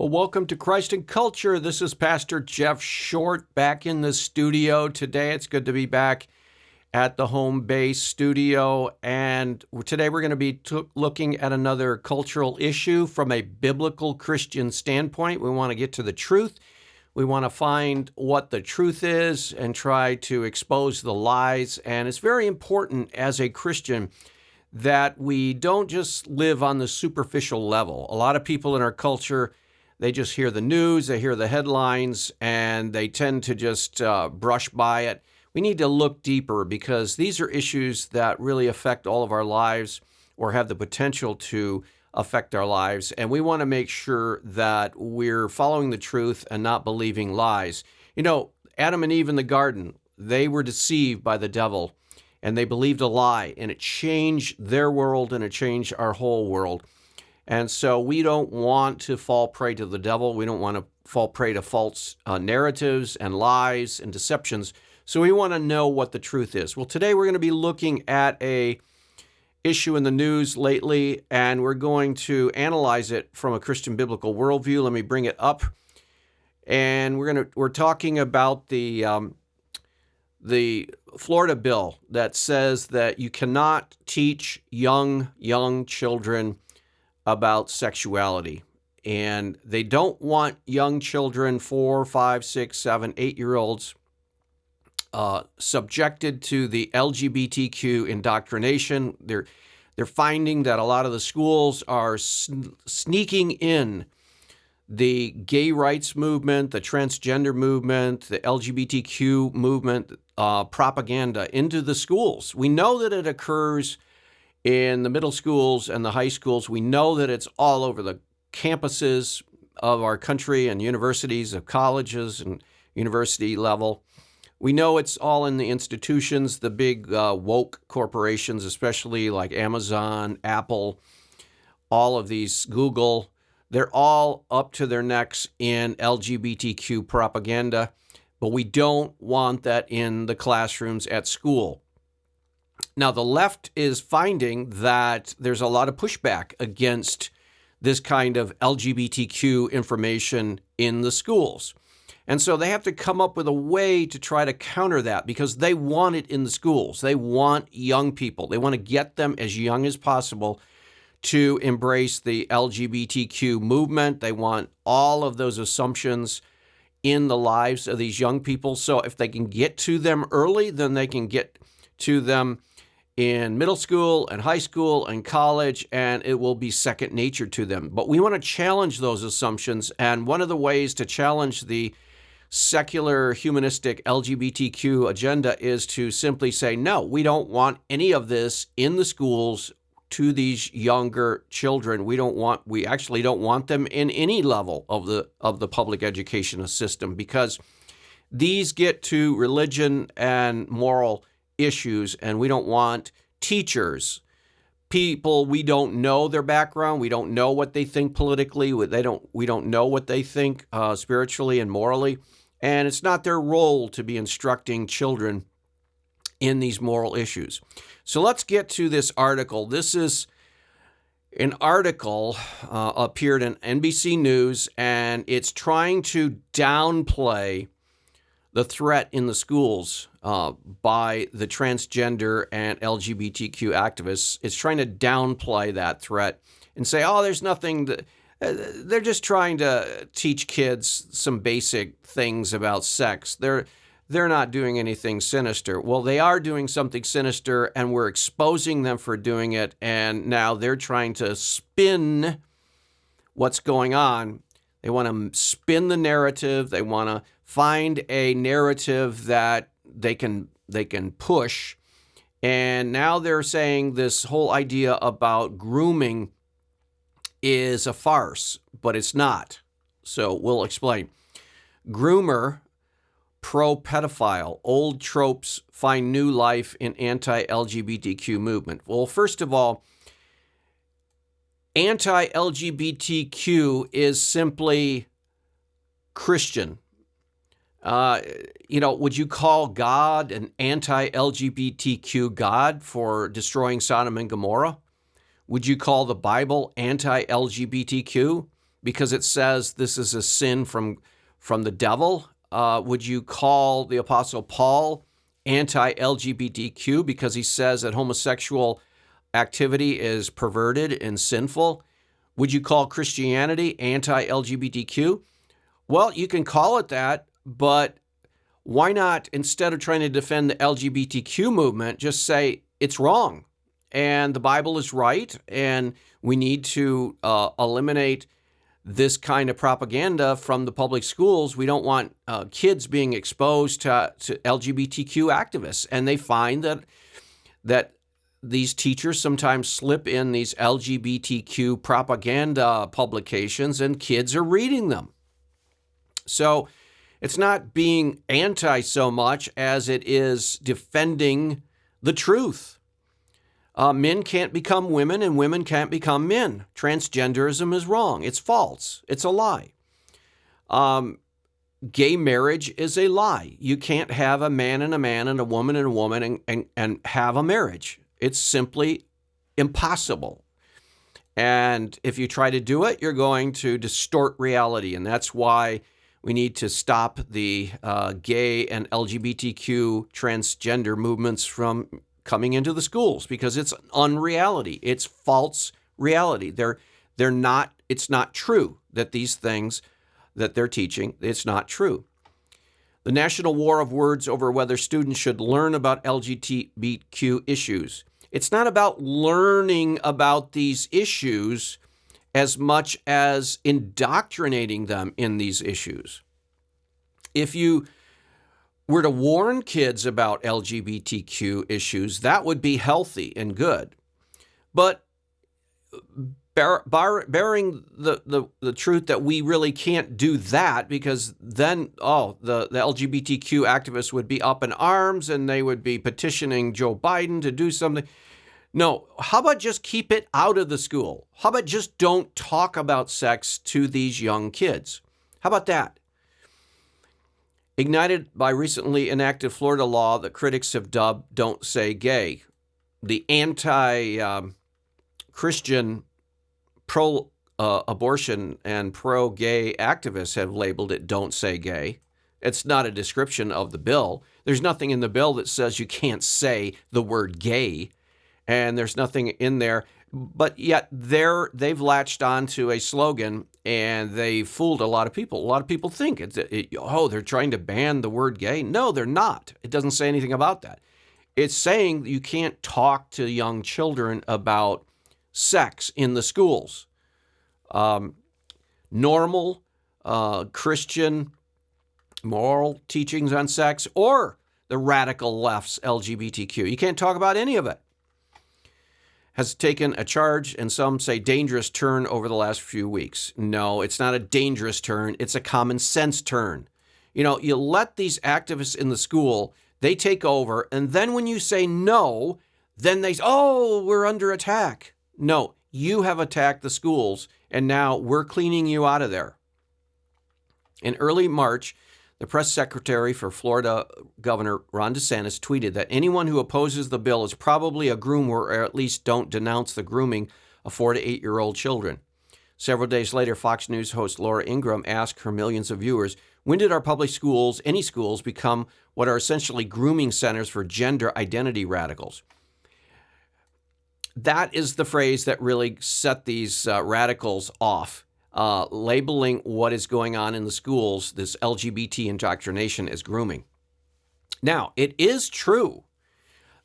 Well, welcome to Christ and Culture. This is Pastor Jeff Short back in the studio today. It's good to be back at the home base studio. And today we're going to be looking at another cultural issue from a biblical Christian standpoint. We want to get to the truth. We want to find what the truth is and try to expose the lies. And it's very important as a Christian that we don't just live on the superficial level. A lot of people in our culture, they just hear the news, they hear the headlines, and they tend to just brush by it. We need to look deeper because these are issues that really affect all of our lives or have the potential to affect our lives. And we want to make sure that we're following the truth and not believing lies. You know, Adam and Eve in the garden, they were deceived by the devil and they believed a lie, and it changed their world and it changed our whole world. And so we don't want to fall prey to the devil. We don't want to fall prey to false narratives and lies and deceptions. So we want to know what the truth is. Well, today we're going to be looking at a issue in the news lately, and we're going to analyze it from a Christian biblical worldview. Let me bring it up. And we're talking about the Florida bill that says that you cannot teach young children about sexuality. And they don't want young children, 4, 5, 6, 7, 8-year-olds, subjected to the LGBTQ indoctrination. They're finding that a lot of the schools are sneaking in the gay rights movement, the transgender movement, the LGBTQ movement propaganda into the schools. We know that it occurs in the middle schools and the high schools. We know that it's all over the campuses of our country and universities, of colleges and university level. We know it's all in the institutions, the big woke corporations, especially like Amazon, Apple, all of these, Google. They're all up to their necks in LGBTQ propaganda, but we don't want that in the classrooms at school. Now, the left is finding that there's a lot of pushback against this kind of LGBTQ information in the schools. And so they have to come up with a way to try to counter that because they want it in the schools. They want young people. They want to get them as young as possible to embrace the LGBTQ movement. They want all of those assumptions in the lives of these young people. So if they can get to them early, then they can get to them in middle school and high school and college, and it will be second nature to them. But we want to challenge those assumptions, and one of the ways to challenge the secular humanistic LGBTQ agenda is to simply say, no, we don't want any of this in the schools to these younger children. We actually don't want them in any level of the public education system because these get to religion and moral issues, and we don't want teachers, people we don't know their background, we don't know what they think politically, we don't know what they think spiritually and morally, and it's not their role to be instructing children in these moral issues. So let's get to this article. This is an article appeared in NBC News, and it's trying to downplay the threat in the schools by the transgender and LGBTQ activists. It's trying to downplay that threat and say, oh, there's nothing. They're just trying to teach kids some basic things about sex. They're not doing anything sinister. Well, they are doing something sinister, and we're exposing them for doing it, and now they're trying to spin what's going on. They want to spin the narrative. They want to find a narrative that they can push. And now they're saying this whole idea about grooming is a farce, but it's not. So we'll explain. Groomer, pro-pedophile, old tropes find new life in anti-LGBTQ movement. Well, first of all, anti-LGBTQ is simply Christian. Would you call God an anti-LGBTQ God for destroying Sodom and Gomorrah? Would you call the Bible anti-LGBTQ? because it says this is a sin from the devil? Would you call the Apostle Paul anti-LGBTQ because he says that homosexual activity is perverted and sinful? Would you call Christianity anti-LGBTQ? Well, you can call it that, but why not, instead of trying to defend the LGBTQ movement, just say it's wrong and the Bible is right and we need to eliminate this kind of propaganda from the public schools. We don't want kids being exposed to LGBTQ activists. And they find that these teachers sometimes slip in these LGBTQ propaganda publications and kids are reading them. So it's not being anti so much as it is defending the truth. Men can't become women and women can't become men. Transgenderism is wrong. It's false. It's a lie. Gay marriage is a lie. You can't have a man and a woman and have a marriage. It's simply impossible. And if you try to do it, you're going to distort reality. And that's why we need to stop the gay and LGBTQ transgender movements from coming into the schools, because it's unreality. It's false reality. They're not. It's not true that these things that they're teaching, it's not true. The national war of words over whether students should learn about LGBTQ issues. It's not about learning about these issues as much as indoctrinating them in these issues. If you were to warn kids about LGBTQ issues, that would be healthy and good. But bearing the truth that we really can't do that, because then, the LGBTQ activists would be up in arms and they would be petitioning Joe Biden to do something. No, how about just keep it out of the school? How about just don't talk about sex to these young kids? How about that? Ignited by recently enacted Florida law that critics have dubbed "Don't Say Gay," the anti-Christian, pro-abortion and pro-gay activists have labeled it "Don't Say Gay." It's not a description of the bill. There's nothing in the bill that says you can't say the word gay, and there's nothing in there. But yet they've latched onto a slogan, and they fooled a lot of people. A lot of people think they're trying to ban the word gay. No, they're not. It doesn't say anything about that. It's saying you can't talk to young children about sex in the schools. Normal Christian moral teachings on sex, or the radical left's LGBTQ. You can't talk about any of it. Has taken a charge, and some say dangerous turn over the last few weeks. No, it's not a dangerous turn. It's a common sense turn. You let these activists in the school, they take over, and then when you say no, then they say, we're under attack. No, you have attacked the schools, and now we're cleaning you out of there. In early March, the press secretary for Florida Governor Ron DeSantis tweeted that anyone who opposes the bill is probably a groomer, or at least don't denounce the grooming of 4 to 8-year-old children. Several days later, Fox News host Laura Ingraham asked her millions of viewers, when did our public schools, any schools, become what are essentially grooming centers for gender identity radicals? That is the phrase that really set these radicals off. Labeling what is going on in the schools, this LGBT indoctrination, as grooming. Now, it is true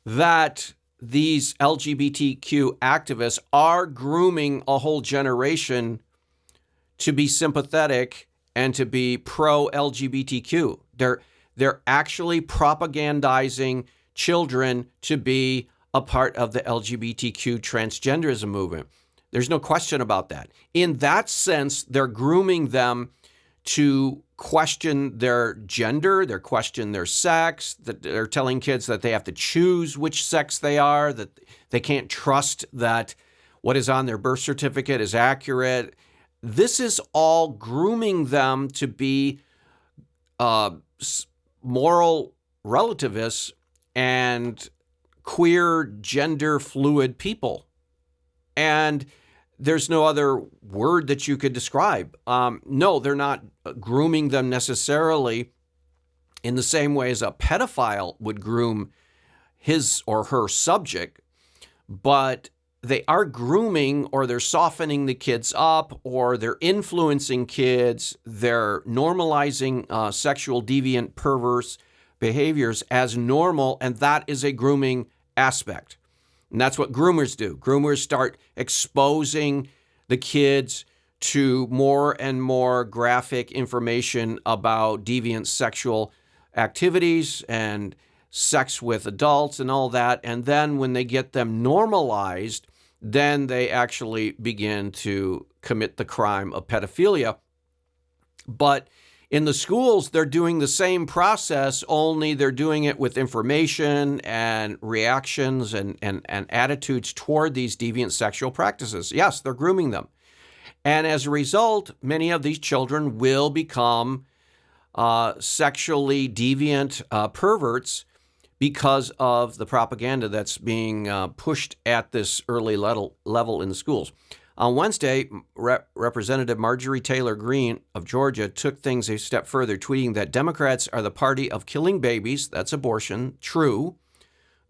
that these LGBTQ activists are grooming a whole generation to be sympathetic and to be pro-LGBTQ. They're actually propagandizing children to be a part of the LGBTQ transgenderism movement. There's no question about that. In that sense, they're grooming them to question their gender, they're questioning their sex, that they're telling kids that they have to choose which sex they are, that they can't trust that what is on their birth certificate is accurate. This is all grooming them to be moral relativists and queer, gender fluid people. And There's no other word that you could describe. No, they're not grooming them necessarily in the same way as a pedophile would groom his or her subject, but they are grooming, or they're softening the kids up, or they're influencing kids. They're normalizing sexual deviant perverse behaviors as normal, and that is a grooming aspect. And that's what groomers do. Groomers start exposing the kids to more and more graphic information about deviant sexual activities and sex with adults and all that. And then when they get them normalized, then they actually begin to commit the crime of pedophilia. But in the schools, they're doing the same process, only they're doing it with information and reactions and attitudes toward these deviant sexual practices. Yes, they're grooming them. And as a result, many of these children will become sexually deviant perverts because of the propaganda that's being pushed at this early level in the schools. On Wednesday, Representative Marjorie Taylor Greene of Georgia took things a step further, tweeting that Democrats are the party of killing babies, that's abortion, true,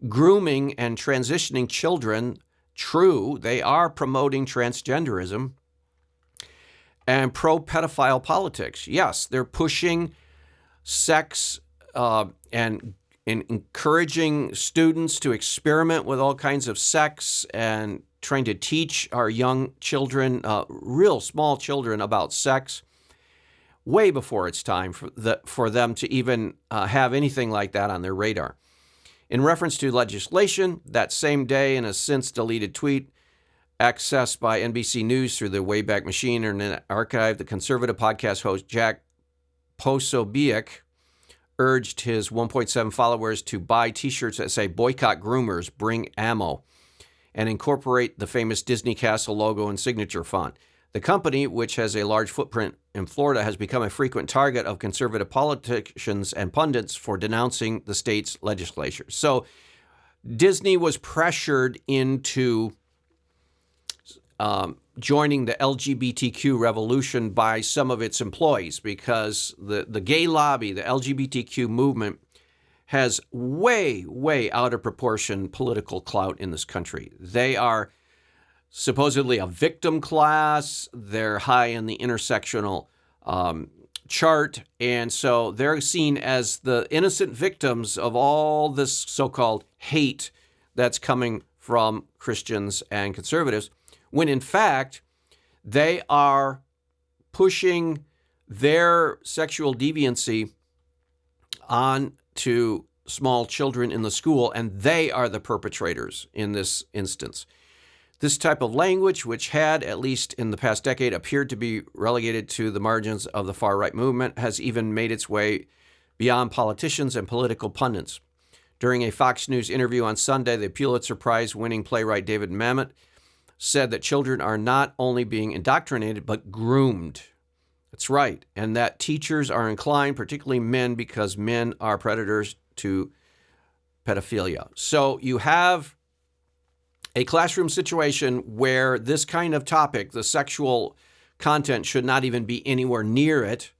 grooming and transitioning children, true, they are promoting transgenderism, and pro-pedophile politics. Yes, they're pushing sex and encouraging students to experiment with all kinds of sex and trying to teach our young children, real small children, about sex way before it's time for them to even have anything like that on their radar. In reference to legislation, that same day, in a since-deleted tweet accessed by NBC News through the Wayback Machine Internet Archive, the conservative podcast host Jack Posobiec urged his 1.7 followers to buy T-shirts that say "Boycott Groomers, Bring Ammo," and incorporate the famous Disney Castle logo and signature font. The company, which has a large footprint in Florida, has become a frequent target of conservative politicians and pundits for denouncing the state's legislature. So Disney was pressured into joining the LGBTQ revolution by some of its employees, because the gay lobby, the LGBTQ movement, has way, way out of proportion political clout in this country. They are supposedly a victim class. They're high in the intersectional chart. And so they're seen as the innocent victims of all this so-called hate that's coming from Christians and conservatives, when in fact, they are pushing their sexual deviancy on to small children in the school, and they are the perpetrators in this instance. This type of language, which had, at least in the past decade, appeared to be relegated to the margins of the far-right movement, has even made its way beyond politicians and political pundits. During a Fox News interview on Sunday, the Pulitzer Prize-winning playwright David Mamet said that children are not only being indoctrinated, but groomed. That's right. And that teachers are inclined, particularly men, because men are predators, to pedophilia. So you have a classroom situation where this kind of topic, the sexual content, should not even be anywhere near it.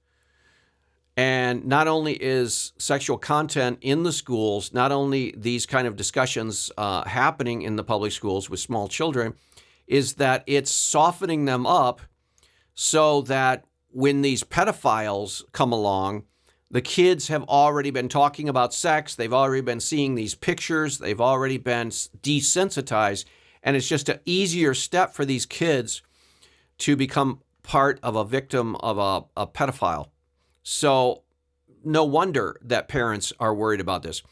And not only is sexual content in the schools, not only these kind of discussions happening in the public schools with small children, is that it's softening them up so that when these pedophiles come along, the kids have already been talking about sex, they've already been seeing these pictures, they've already been desensitized, and it's just an easier step for these kids to become part of a victim of a pedophile. So no wonder that parents are worried about this.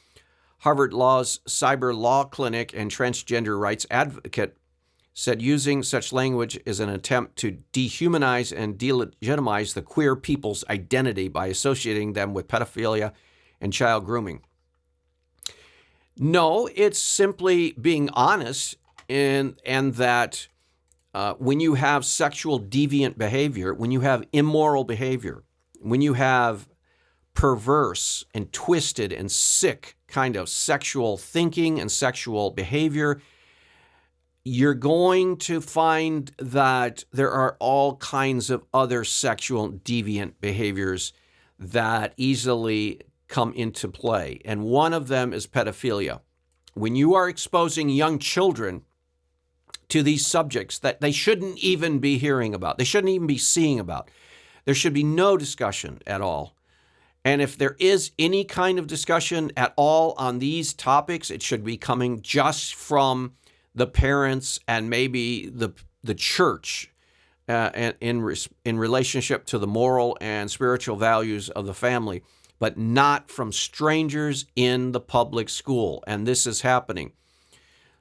Harvard Law's Cyber Law Clinic and transgender rights advocate said using such language is an attempt to dehumanize and delegitimize the queer people's identity by associating them with pedophilia and child grooming. No, it's simply being honest and that when you have sexual deviant behavior, when you have immoral behavior, when you have perverse and twisted and sick kind of sexual thinking and sexual behavior, you're going to find that there are all kinds of other sexual deviant behaviors that easily come into play. And one of them is pedophilia. When you are exposing young children to these subjects that they shouldn't even be hearing about, they shouldn't even be seeing about, there should be no discussion at all. And if there is any kind of discussion at all on these topics, it should be coming just from the parents and maybe the church in relationship to the moral and spiritual values of the family, but not from strangers in the public school. And this is happening.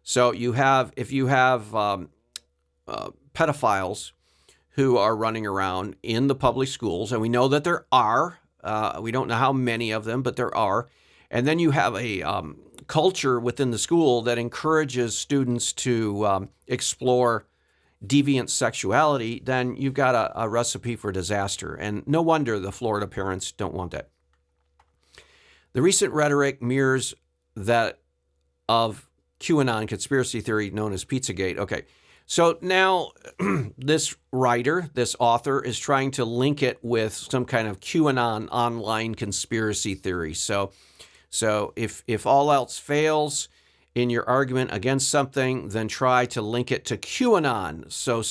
So if you have pedophiles who are running around in the public schools, and we know that there are, we don't know how many of them, but there are. And then you have a culture within the school that encourages students to explore deviant sexuality, then you've got a recipe for disaster. And no wonder the Florida parents don't want that. The recent rhetoric mirrors that of QAnon conspiracy theory known as Pizzagate. Okay, so now this writer, this author, is trying to link it with some kind of QAnon online conspiracy theory. So if all else fails in your argument against something, then try to link it to QAnon. So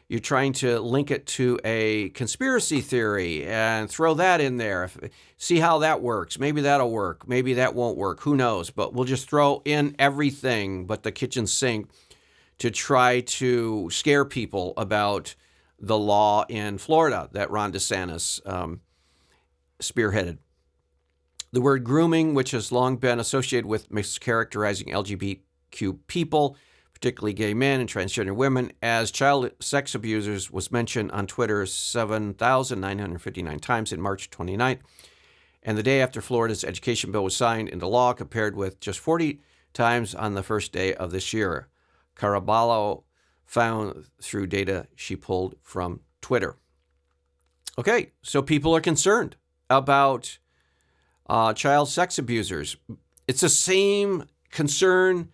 you're trying to link it to a conspiracy theory and throw that in there. See how that works. Maybe that'll work. Maybe that won't work. Who knows? But we'll just throw in everything but the kitchen sink to try to scare people about the law in Florida that Ron DeSantis spearheaded. The word grooming, which has long been associated with mischaracterizing LGBTQ people, particularly gay men and transgender women, as child sex abusers, was mentioned on Twitter 7,959 times in March 29th, and the day after Florida's education bill was signed into law, compared with just 40 times on the first day of this year. Caraballo found through data she pulled from Twitter. Okay, so people are concerned about child sex abusers. It's the same concern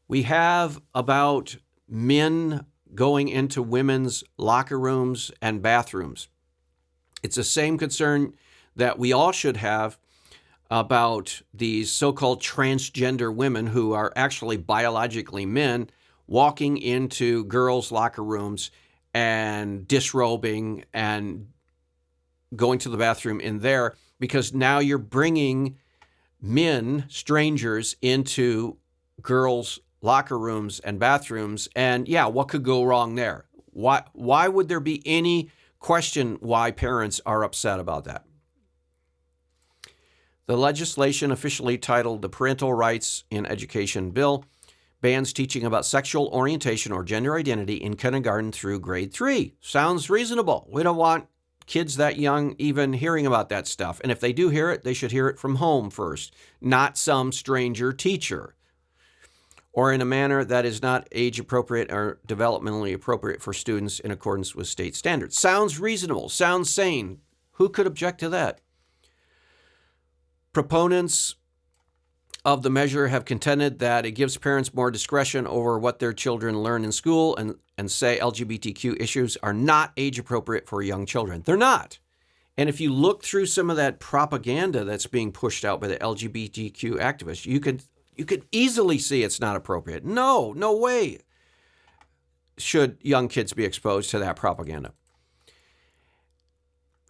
we have about men going into women's locker rooms and bathrooms. It's the same concern that we all should have about these so-called transgender women who are actually biologically men walking into girls' locker rooms and disrobing and going to the bathroom in there, because now you're bringing men, strangers, into girls' locker rooms and bathrooms. And yeah, what could go wrong there? Why would there be any question why parents are upset about that? The legislation, officially titled the Parental Rights in Education Bill, bans teaching about sexual orientation or gender identity in kindergarten through grade 3. Sounds reasonable. We don't want kids that young even hearing about that stuff. And if they do hear it, they should hear it from home first, not some stranger teacher, or in a manner that is not age appropriate or developmentally appropriate for students in accordance with state standards. Sounds reasonable, sounds sane. Who could object to that? Proponents of the measure have contended that it gives parents more discretion over what their children learn in school and say LGBTQ issues are not age appropriate for young children. They're not. And if you look through some of that propaganda that's being pushed out by the LGBTQ activists, you could easily see it's not appropriate. No way should young kids be exposed to that propaganda.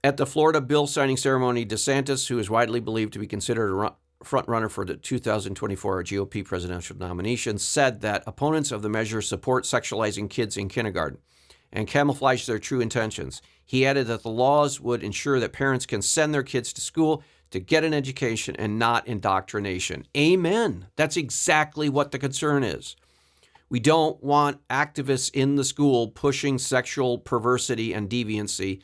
At the Florida bill signing ceremony, DeSantis, who is widely believed to be considered a front runner for the 2024 GOP presidential nomination, said that opponents of the measure support sexualizing kids in kindergarten and camouflage their true intentions. He added that the laws would ensure that parents can send their kids to school to get an education and not indoctrination. Amen. That's exactly what the concern is. We don't want activists in the school pushing sexual perversity and deviancy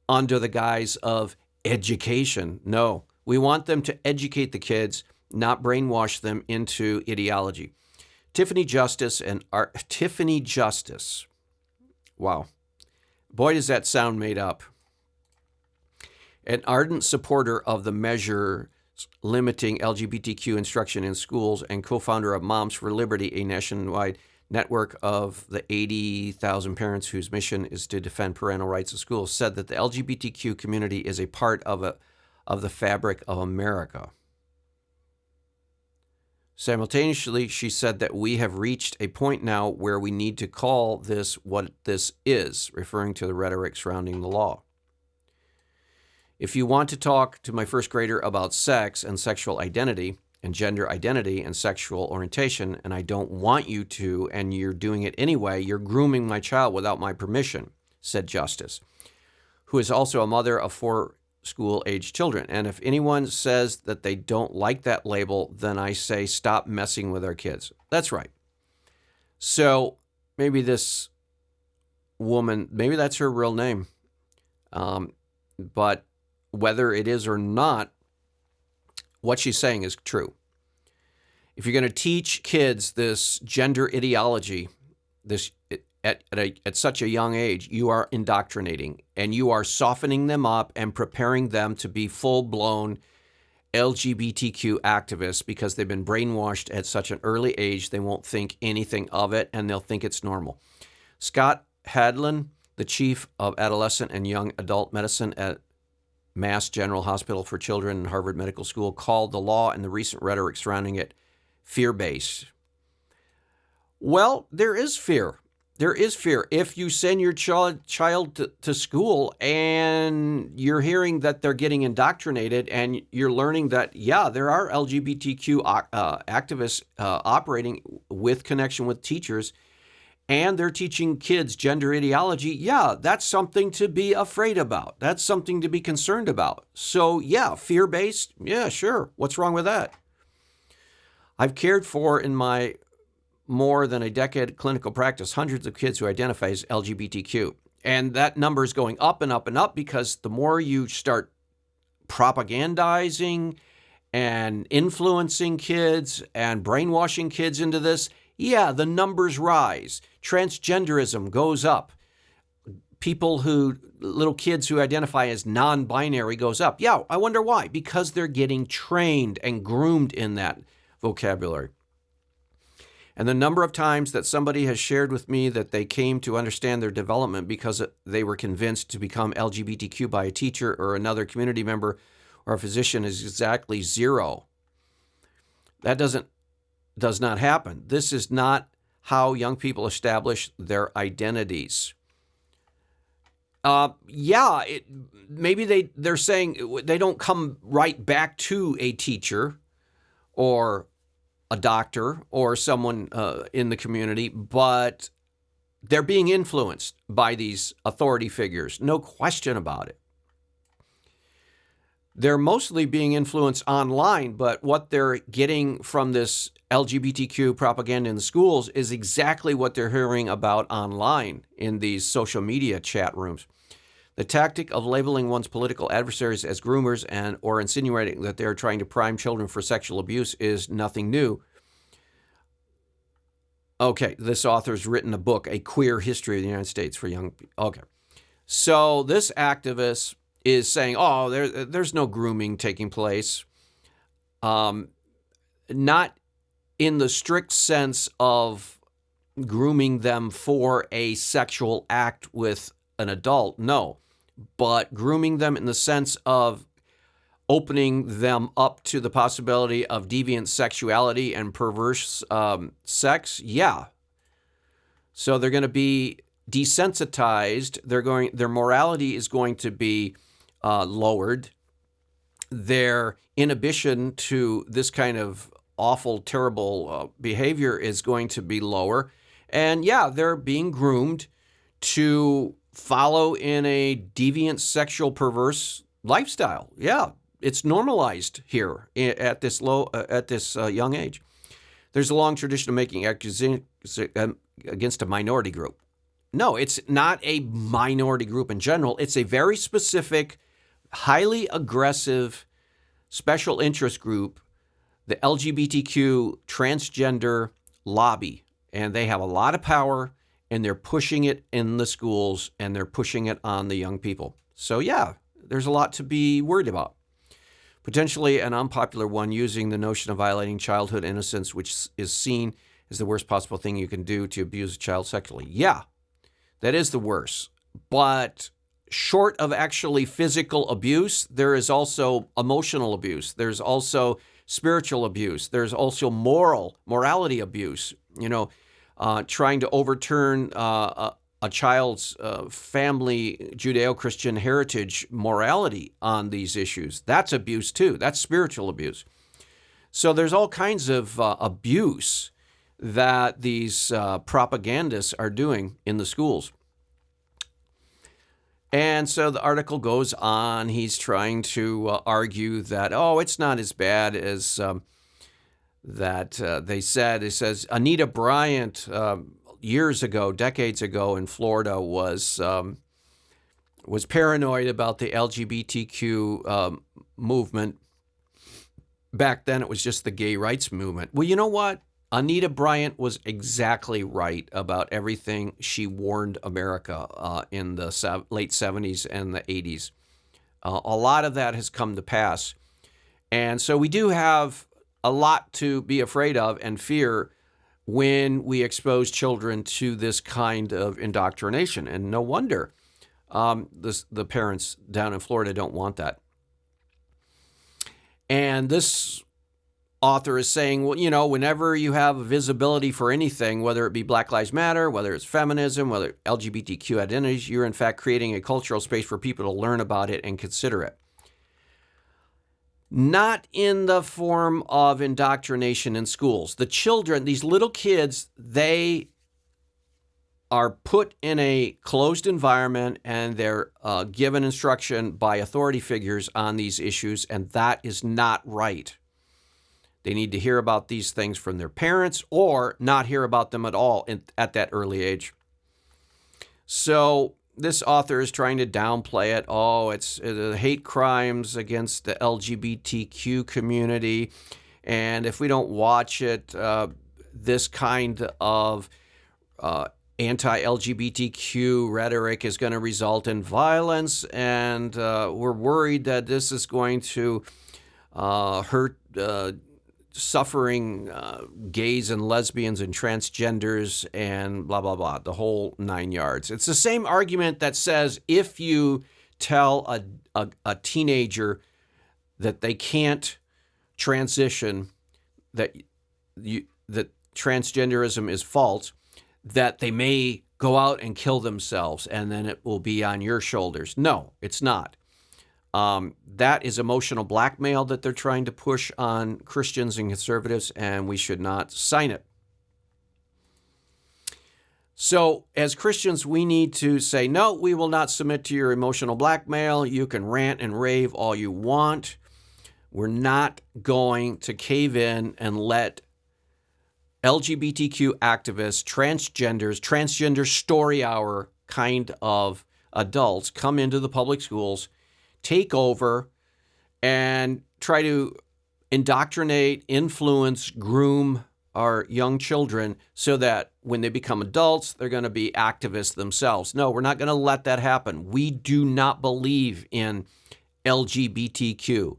under the guise of education. No, we want them to educate the kids, not brainwash them into ideology. Tiffany Justice. Wow. Boy, does that sound made up. An ardent supporter of the measure limiting LGBTQ instruction in schools and co-founder of Moms for Liberty, a nationwide network of the 80,000 parents whose mission is to defend parental rights in schools, said that the LGBTQ community is a part of the fabric of America. Simultaneously, she said that we have reached a point now where we need to call this what this is, referring to the rhetoric surrounding the law. If you want to talk to my first grader about sex and sexual identity and gender identity and sexual orientation, and I don't want you to, and you're doing it anyway, you're grooming my child without my permission, said Justice, who is also a mother of 4 school-age children. And if anyone says that they don't like that label, then I say, stop messing with our kids. That's right. So maybe this woman, maybe that's her real name. But whether it is or not, what she's saying is true. If you're going to teach kids this gender ideology, at such a young age, you are indoctrinating, and you are softening them up and preparing them to be full-blown LGBTQ activists because they've been brainwashed at such an early age, they won't think anything of it, and they'll think it's normal. Scott Hadlin, the chief of adolescent and young adult medicine at Mass General Hospital for Children and Harvard Medical School, called the law and the recent rhetoric surrounding it fear-based. Well, there is fear. There is fear. If you send your child to school and you're hearing that they're getting indoctrinated and you're learning that, yeah, there are LGBTQ activists operating with connection with teachers, and they're teaching kids gender ideology, yeah, that's something to be afraid about. That's something to be concerned about. So, yeah, fear-based, yeah, sure. What's wrong with that? I've cared for, in my more than a decade clinical practice, hundreds of kids who identify as LGBTQ. And that number is going up and up and up because the more you start propagandizing and influencing kids and brainwashing kids into this, yeah, the numbers rise. Transgenderism goes up. Little kids who identify as non-binary goes up. Yeah, I wonder why. Because they're getting trained and groomed in that vocabulary. And the number of times that somebody has shared with me that they came to understand their development because they were convinced to become LGBTQ by a teacher or another community member or a physician is exactly 0. That does not happen. This is not how young people establish their identities. Maybe they're saying they don't come right back to a teacher or a doctor or someone in the community, but they're being influenced by these authority figures. No question about it. They're mostly being influenced online, but what they're getting from this LGBTQ propaganda in the schools is exactly what they're hearing about online in these social media chat rooms. The tactic of labeling one's political adversaries as groomers or insinuating that they're trying to prime children for sexual abuse is nothing new. Okay, this author's written a book, A Queer History of the United States for Young People. Okay, so this activist is saying, oh, there's no grooming taking place. Not in the strict sense of grooming them for a sexual act with an adult, no. But grooming them in the sense of opening them up to the possibility of deviant sexuality and perverse sex, yeah. So they're going to be desensitized. Their morality is going to be lowered. Their inhibition to this kind of awful, terrible behavior is going to be lower. And yeah, they're being groomed to follow in a deviant sexual perverse lifestyle. Yeah, it's normalized here at this young age. There's a long tradition of making accusations against a minority group. No, it's not a minority group in general. It's a very specific, highly aggressive special interest group, the LGBTQ transgender lobby. And they have a lot of power, and they're pushing it in the schools, and they're pushing it on the young people. So yeah, there's a lot to be worried about. Potentially an unpopular one, using the notion of violating childhood innocence, which is seen is the worst possible thing you can do to abuse a child sexually. Yeah, that is the worst. But short of actually physical abuse, there is also emotional abuse. There's also spiritual abuse. There's also morality abuse. Trying to overturn a child's family Judeo-Christian heritage morality on these issues. That's abuse too. That's spiritual abuse. So there's all kinds of abuse that these propagandists are doing in the schools. And so the article goes on. He's trying to argue that, it's not as bad as that they said. It says Anita Bryant years ago, decades ago in Florida was paranoid about the LGBTQ movement. Back then, it was just the gay rights movement. Well, you know what? Anita Bryant was exactly right about everything she warned America in the late 70s and the 80s. A lot of that has come to pass. And so we do have a lot to be afraid of and fear when we expose children to this kind of indoctrination. And no wonder the parents down in Florida don't want that. And this author is saying, well, whenever you have visibility for anything, whether it be Black Lives Matter, whether it's feminism, whether LGBTQ identities, you're in fact creating a cultural space for people to learn about it and consider it. Not in the form of indoctrination in schools. The children, these little kids, they are put in a closed environment and they're given instruction by authority figures on these issues, and that is not right. They need to hear about these things from their parents or not hear about them at all at that early age. So this author is trying to downplay it. It's hate crimes against the LGBTQ community. And if we don't watch it, this kind of anti-LGBTQ rhetoric is going to result in violence. And we're worried that this is going to hurt suffering gays and lesbians and transgenders and blah, blah, blah, the whole 9 yards. It's the same argument that says if you tell a teenager that they can't transition, that transgenderism is false, that they may go out and kill themselves and then it will be on your shoulders. No, it's not. That is emotional blackmail that they're trying to push on Christians and conservatives, and we should not sign it. So as Christians, we need to say, no, we will not submit to your emotional blackmail. You can rant and rave all you want. We're not going to cave in and let LGBTQ activists, transgenders, transgender story hour kind of adults come into the public schools, take over, and try to indoctrinate, influence, groom our young children so that when they become adults, they're going to be activists themselves. No, we're not going to let that happen. We do not believe in LGBTQ.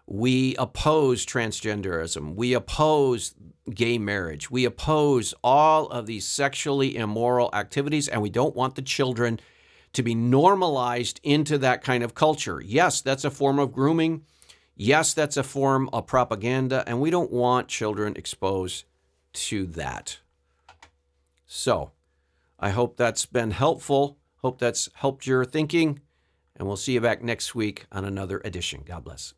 We oppose transgenderism. We oppose gay marriage. We oppose all of these sexually immoral activities, and we don't want the children to be normalized into that kind of culture. Yes, that's a form of grooming. Yes, that's a form of propaganda, and we don't want children exposed to that. So I hope that's been helpful. Hope that's helped your thinking, and we'll see you back next week on another edition. God bless.